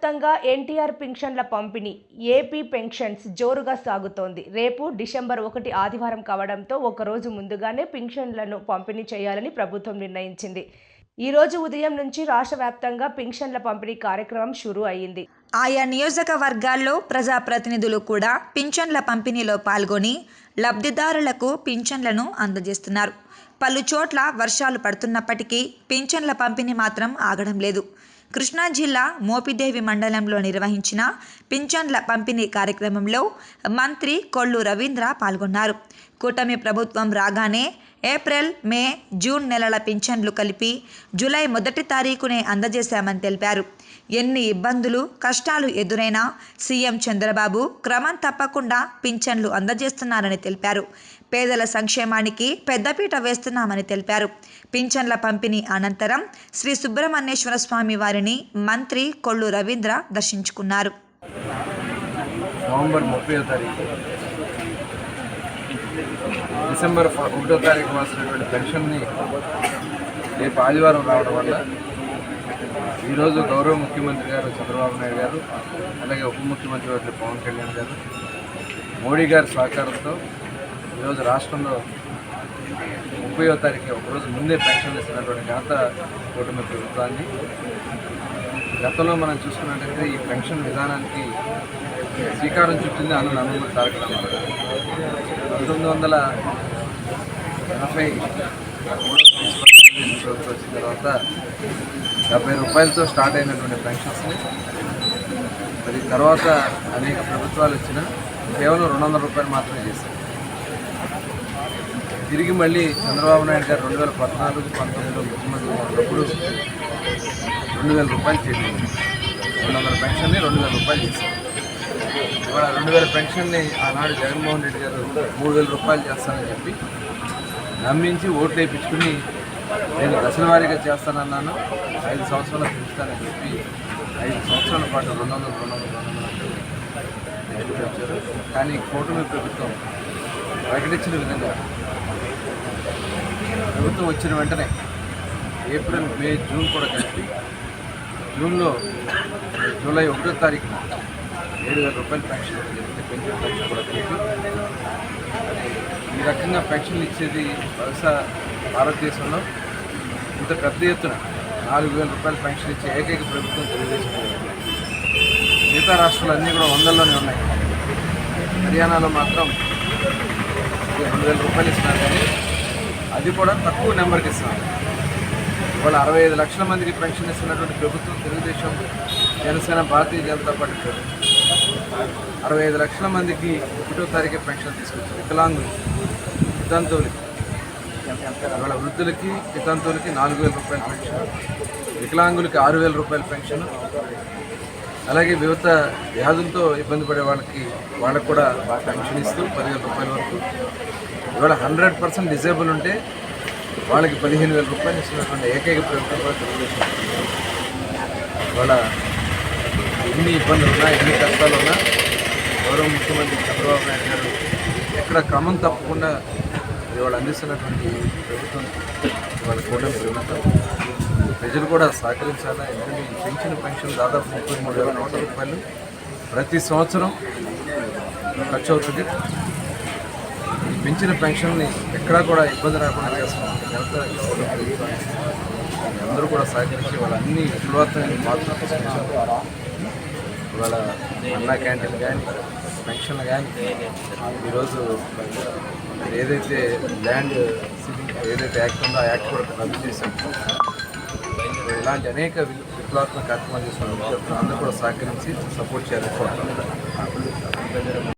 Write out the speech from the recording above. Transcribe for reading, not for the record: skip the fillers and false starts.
వ్యాప్తంగా ఎన్టీఆర్ పింఛన్ల పంపిణీ ఏపీ పెన్షన్స్ జోరుగా సాగుతోంది. రేపు డిసెంబర్ 1 ఆదివారం కావడంతో ఒకరోజు ముందుగానే పింఛన్లను పంపిణీ చేయాలని ప్రభుత్వం నిర్ణయించింది. ఈ రోజు ఉదయం నుంచి రాష్ట్ర వ్యాప్తంగా పింఛన్ల పంపిణీ కార్యక్రమం షురూ అయింది. ఆయా నియోజకవర్గాల్లో ప్రజాప్రతినిధులు కూడా పింఛన్ల పంపిణీలో పాల్గొని లబ్ధిదారులకు పింఛన్లను అందజేస్తున్నారు. పలు చోట్ల వర్షాలు పడుతున్నప్పటికీ పింఛన్ల పంపిణీ మాత్రం ఆగడం లేదు. కృష్ణా జిల్లా మోపిదేవి మండలంలో నిర్వహించిన పింఛన్ల పంపిణీ కార్యక్రమంలో మంత్రి కొల్లు రవీంద్ర పాల్గొన్నారు. కూటమి ప్రభుత్వం రాగానే ఏప్రిల్, మే, జూన్ నెలల పింఛన్లు కలిపి జూలై 1 తారీఖునే అందజేశామని తెలిపారు. ఎన్ని ఇబ్బందులు, కష్టాలు ఎదురైనా సీఎం చంద్రబాబు క్రమం తప్పకుండా పింఛన్లు అందజేస్తున్నారని తెలిపారు. పేదల సంక్షేమానికి పెద్దపీట వేస్తున్నామని తెలిపారు. పింఛన్ల పంపిణీ అనంతరం శ్రీ సుబ్రహ్మణ్యేశ్వర స్వామి వారిని మంత్రి కొల్లు రవీంద్ర దర్శించుకున్నారు. నవంబర్ 30వ తారీఖు డిసెంబర్ 1వ తారీఖు వాసినటువంటి పెన్షన్ని రేపు ఆదివారం రావడం వల్ల ఈరోజు గౌరవ ముఖ్యమంత్రి గారు చంద్రబాబు నాయుడు గారు, అలాగే ఉప ముఖ్యమంత్రి గారు పవన్ కళ్యాణ్ గారు, మోడీ గారి సహకారంతో ఈరోజు రాష్ట్రంలో 30వ తారీఖు ఒకరోజు ముందే పెన్షన్ ఇస్తున్నటువంటి ఘనత కూటమి ప్రభుత్వాన్ని. గతంలో మనం చూసుకున్నట్టయితే ఈ పెన్షన్ విధానానికి శ్రీకారం చుట్టింది నందమూరి తారక రామారావు గారు. 1983 వచ్చిన తర్వాత 70 రూపాయలతో స్టార్ట్ అయినటువంటి పెన్షన్స్ని మరి తర్వాత అనేక ప్రభుత్వాలు వచ్చినా కేవలం 200 రూపాయలు మాత్రమే చేశారు. తిరిగి మళ్ళీ చంద్రబాబు నాయుడు గారు 2014-19లో ముఖ్యమంత్రి ఉన్నప్పుడు 2000 రూపాయలు చేసింది. 200 పెన్షన్ని 2000 రూపాయలు చేశారు. ఇవాళ 2000 పెన్షన్ని ఆనాడు జగన్మోహన్ రెడ్డి గారు 3000 రూపాయలు చేస్తానని చెప్పి నమ్మించి ఓట్లు వేయించుకుని నేను దశల వారీగా చేస్తానన్నాను, 5 సంవత్సరాలు పెంచుతానని చెప్పి 5 సంవత్సరాల పాటు 200 వచ్చారు. కానీ కూటమి ప్రభుత్వం ప్రకటించిన విధంగా ప్రభుత్వం వచ్చిన వెంటనే ఏప్రిల్, మే, జూన్ కూడా కలిపి జూన్లో జూలై 1వ తారీఖున 7,000 రూపాయల పెన్షన్ పెన్షన్ కూడా కలిపి ఈ రకంగా పెన్షన్లు ఇచ్చేది బహుశా భారతదేశంలో ఇంత పెద్ద ఎత్తున 4,000 రూపాయల పెన్షన్ ఇచ్చే ఏకైక ప్రభుత్వం తెలుగుదేశం. మిగతా రాష్ట్రాలన్నీ కూడా 100లోనే ఉన్నాయి. హర్యానాలో మాత్రం 2,000 రూపాయలు ఇస్తున్నారు, కానీ అది కూడా తక్కువ నెంబర్కి ఇస్తున్నారు. ఇవాళ 65 లక్షల మందికి పెన్షన్ ఇస్తున్నటువంటి ప్రభుత్వం తెలుగుదేశం, జనసేన, భారతీయ జనతా పార్టీ ప్రభుత్వం 65 లక్షల మందికి 1వ తారీఖు పెన్షన్ తీసుకొచ్చారు. వికలాంగులు, వితంతువులకి, ఇవాళ వృద్ధులకి, వితంతువులకి 4,000 రూపాయల పెన్షన్, వికలాంగులకి 6,000 రూపాయల పెన్షన్, అలాగే వివిధ వ్యాధులతో ఇబ్బంది పడే వాళ్ళకు కూడా పెన్షన్ ఇస్తూ 10,000 రూపాయల వరకు. ఇవాళ 100% డిజేబుల్ ఉంటే వాళ్ళకి 15,000 రూపాయలు ఇస్తున్నటువంటి ఏకైక ప్రభుత్వం కూడా తెలుగుదేశం. ఇవాళ ఎన్ని ఇబ్బందులు ఉన్నా, ఎన్ని కష్టాలు ఉన్నా గౌరవ ముఖ్యమంత్రి చంద్రబాబు నాయుడు గారు ఎక్కడ క్రమం తప్పకుండా ఇవాళ అందిస్తున్నటువంటి ప్రభుత్వం ఇవాళ కూటమి ప్రభుత్వం. ప్రజలు కూడా సహకరించాలా. ఎందుకంటే ఈ పెన్షన్ దాదాపు 33,100 రూపాయలు ప్రతి సంవత్సరం ఖర్చు అవుతుంది. ఈ పెంచిన పెన్షన్ని ఎక్కడా కూడా ఇబ్బంది రాకుండా చేస్తున్నాం. అందరూ కూడా సహకరించి వాళ్ళ అన్ని విలువత్తమైన మార్పులు తీసుకొచ్చారు. ఇవాళ అన్నా క్యాంటీన్ కానీ, పెన్షన్లు కానీ, ఈరోజు ఏదైతే ల్యాండ్ సీలింగ్ ఏదైతే యాక్ట్ ఉందో ఆ యాక్ట్ కూడా రద్దు చేశాం. ఇలాంటి అనేక విప్లవాత్మక కార్యక్రమాలు చేస్తున్న అందరూ కూడా సహకరించి సపోర్ట్ చేయాలని కోరుతున్నాం.